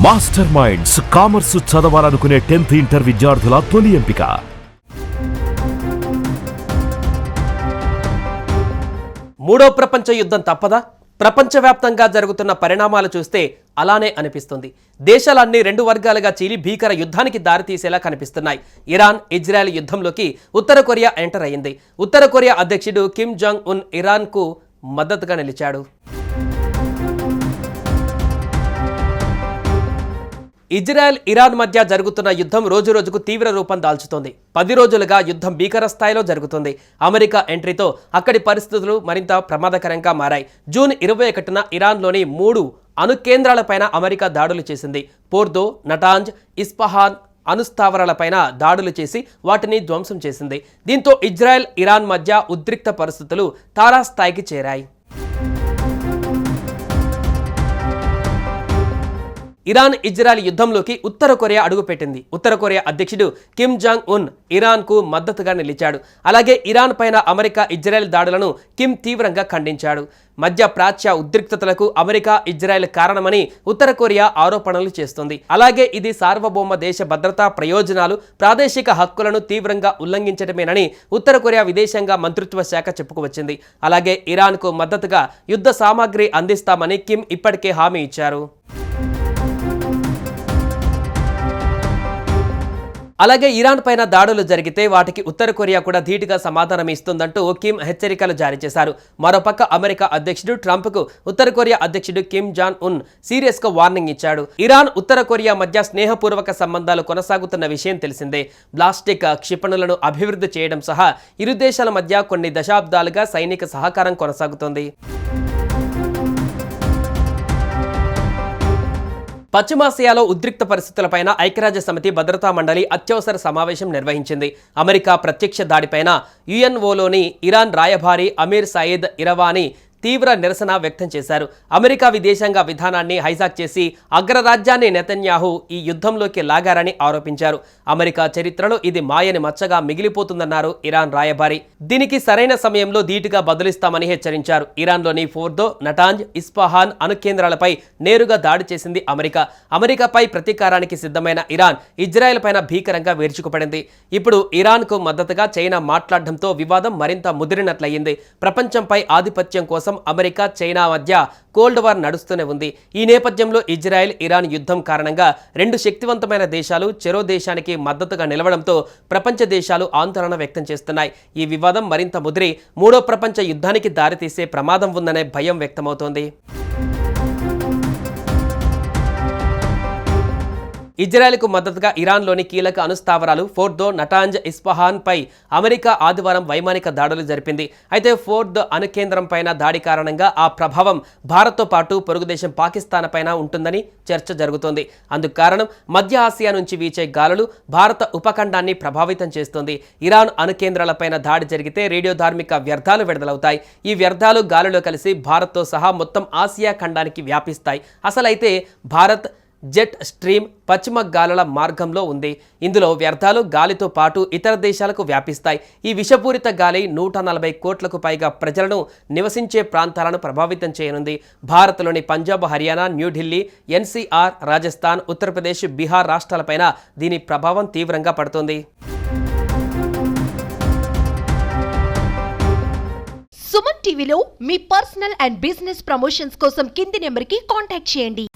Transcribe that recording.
Master minds commerce చదవాలనుకునే 10th inter విద్యార్థుల తొలి ఎంపిక. మూడో ప్రపంచ యుద్ధం తప్పదా? ప్రపంచవ్యాప్తంగా జరుగుతున్న పరిణామాలు చూస్తే అలానే అనిపిస్తుంది. దేశాలన్నీ రెండు వర్గాలుగా చీలి భీకర యుద్ధానికి దారితీసేలా కనిపిస్తున్నాయి. ఇరాన్ ఇజ్రాయెల్ యుద్ధంలోకి ఉత్తర కొరియా ఎంటర్ అయింది. ఉత్తర కొరియా అధ్యక్షుడు కిమ్ జాంగ్ ఉన్ ఇరాన్కు మద్దతుగా నిలిచాడు. ఇజ్రాయెల్ ఇరాన్ మధ్య జరుగుతున్న యుద్ధం రోజురోజుకు తీవ్ర రూపం దాల్చుతోంది. 10 రోజులుగా యుద్ధం భీకర స్థాయిలో జరుగుతుంది. అమెరికా ఎంట్రీతో అక్కడి పరిస్థితులు మరింత ప్రమాదకరంగా మారాయి. జూన్ 21న ఇరాన్లోని 3 అణు కేంద్రాలపైన అమెరికా దాడులు చేసింది. పోర్దో, నటాంజ్, ఇస్ఫహాన్ అణుస్థావరాలపైన దాడులు చేసి వాటిని ధ్వంసం చేసింది. దీంతో ఇజ్రాయెల్ ఇరాన్ మధ్య ఉద్రిక్త పరిస్థితులు తారాస్థాయికి చేరాయి. ఇరాన్ ఇజ్రాయెల్ యుద్ధంలోకి ఉత్తర కొరియా అడుగుపెట్టింది. ఉత్తర కొరియా అధ్యక్షుడు కిమ్ జాంగ్ ఉన్ ఇరాన్కు మద్దతుగా నిలిచాడు. అలాగే ఇరాన్ పైన అమెరికా ఇజ్రాయెల్ దాడులను కిమ్ తీవ్రంగా ఖండించాడు. మధ్య ప్రాచ్య ఉద్రిక్తతలకు అమెరికా ఇజ్రాయెల్ కారణమని ఉత్తర కొరియా ఆరోపణలు చేస్తుంది. అలాగే ఇది సార్వభౌమ దేశ భద్రతా ప్రయోజనాలు, ప్రాదేశిక హక్కులను తీవ్రంగా ఉల్లంఘించడమేనని ఉత్తర కొరియా విదేశాంగ మంత్రిత్వ శాఖ చెప్పుకువచ్చింది. అలాగే ఇరాన్కు మద్దతుగా యుద్ధ సామాగ్రి అందిస్తామని కిమ్ ఇప్పటికే హామీ ఇచ్చారు. అలాగే ఇరాన్ పైన దాడులు జరిగితే వాటికి ఉత్తర కొరియా కూడా ధీటుగా సమాధానం ఇస్తుందంటూ కిమ్ హెచ్చరికలు జారీ చేశారు. మరోపక్క అమెరికా అధ్యక్షుడు ట్రంప్కు ఉత్తర కొరియా అధ్యక్షుడు కిమ్ జాంగ్ ఉన్ సీరియస్గా వార్నింగ్ ఇచ్చాడు. ఇరాన్ ఉత్తర కొరియా మధ్య స్నేహపూర్వక సంబంధాలు కొనసాగుతున్న విషయం తెలిసిందే. బ్లాస్టిక్ క్షిపణులను అభివృద్ధి చేయడం సహా ఇరు దేశాల మధ్య కొన్ని దశాబ్దాలుగా సైనిక సహకారం కొనసాగుతోంది. పశ్చిమాసియాలో ఉద్రిక్త పరిస్థితులపైన ఐక్యరాజ్య సమితి భద్రతా మండలి అత్యవసర సమావేశం నిర్వహించింది. అమెరికా ప్రత్యక్ష దాడిపైన యుఎన్ఓలోని ఇరాన్ రాయబారి అమీర్ సయీద్ ఇరవానీ తీవ్ర నిరసన వ్యక్తం చేశారు. అమెరికా విదేశాంగ విధానాన్ని హైజాక్ చేసి అగ్రరాజ్యాన్ని నెతన్యాహు ఈ యుద్ధంలోకి లాగారని ఆరోపించారు. అమెరికా చరిత్రలో ఇది మాయని మచ్చగా మిగిలిపోతుందన్నారు ఇరాన్ రాయబారి. దీనికి సరైన సమయంలో ధీటుగా బదులిస్తామని హెచ్చరించారు. ఇరాన్లోని ఫోర్దో, నటాంజ్, ఇస్ఫహాన్ అణు కేంద్రాలపై నేరుగా దాడి చేసింది అమెరికా. అమెరికాపై ప్రతీకారానికి సిద్ధమైన ఇరాన్ ఇజ్రాయెల్ పైన భీకరంగా వేర్చుకుపడింది. ఇప్పుడు ఇరాన్కు మద్దతుగా చైనా మాట్లాడడంతో వివాదం మరింత ముదిరినట్లయింది. ప్రపంచంపై ఆధిపత్యం కోసం అమెరికా చైనా మధ్య కోల్డ్ వార్ నడుస్తూనే ఉంది. ఈ నేపథ్యంలో ఇజ్రాయెల్ ఇరాన్ యుద్ధం కారణంగా రెండు శక్తివంతమైన దేశాలు చెరో దేశానికి మద్దతుగా నిలవడంతో ప్రపంచ దేశాలు ఆందోళన వ్యక్తం చేస్తున్నాయి. ఈ వివాదం మరింత ముదిరి మూడో ప్రపంచ యుద్ధానికి దారితీసే ప్రమాదం ఉందనే భయం వ్యక్తమవుతోంది. ఇజ్రాయెల్కు మద్దతుగా ఇరాన్లోని కీలక అణుస్థావరాలు ఫోర్దో, నటాంజ్, ఇస్ఫహాన్ పై అమెరికా ఆదివారం వైమానిక దాడులు జరిపింది. అయితే ఫోర్దో అణు కేంద్రం పైన దాడి కారణంగా ఆ ప్రభావం భారత్తో పాటు పొరుగుదేశం పాకిస్తాన్ పైన ఉంటుందని చర్చ జరుగుతోంది. అందుకు కారణం మధ్య ఆసియా నుంచి వీచే గాలులు భారత ఉపఖండాన్ని ప్రభావితం చేస్తుంది. ఇరాన్ అణు కేంద్రాలపైన దాడి జరిగితే రేడియో ధార్మిక వ్యర్థాలు విడుదలవుతాయి. ఈ వ్యర్థాలు గాలిలో కలిసి భారత్తో సహా మొత్తం ఆసియా ఖండానికి వ్యాపిస్తాయి. అసలైతే భారత్ జెట్ స్ట్రీమ్ పశ్చిమ గాలుల మార్గంలో ఉంది. ఇందులో వ్యర్థాలు గాలితో పాటు ఇతర దేశాలకు వ్యాపిస్తాయి. ఈ విషపూరిత గాలి 140 కోట్లకు పైగా ప్రజలను నివసించే ప్రాంతాలను ప్రభావితం చేయనుంది. భారత్లోని పంజాబ్, హర్యానా, న్యూఢిల్లీ, ఎన్సీఆర్, రాజస్థాన్, ఉత్తరప్రదేశ్, బీహార్ రాష్ట్రాలపైన దీని ప్రభావం తీవ్రంగా పడుతుంది. సుమన్ టీవీలో మీ పర్సనల్ అండ్ బిజినెస్ ప్రమోషన్స్ కోసం కింది నెంబర్కి కాంటాక్ట్ చేయండి.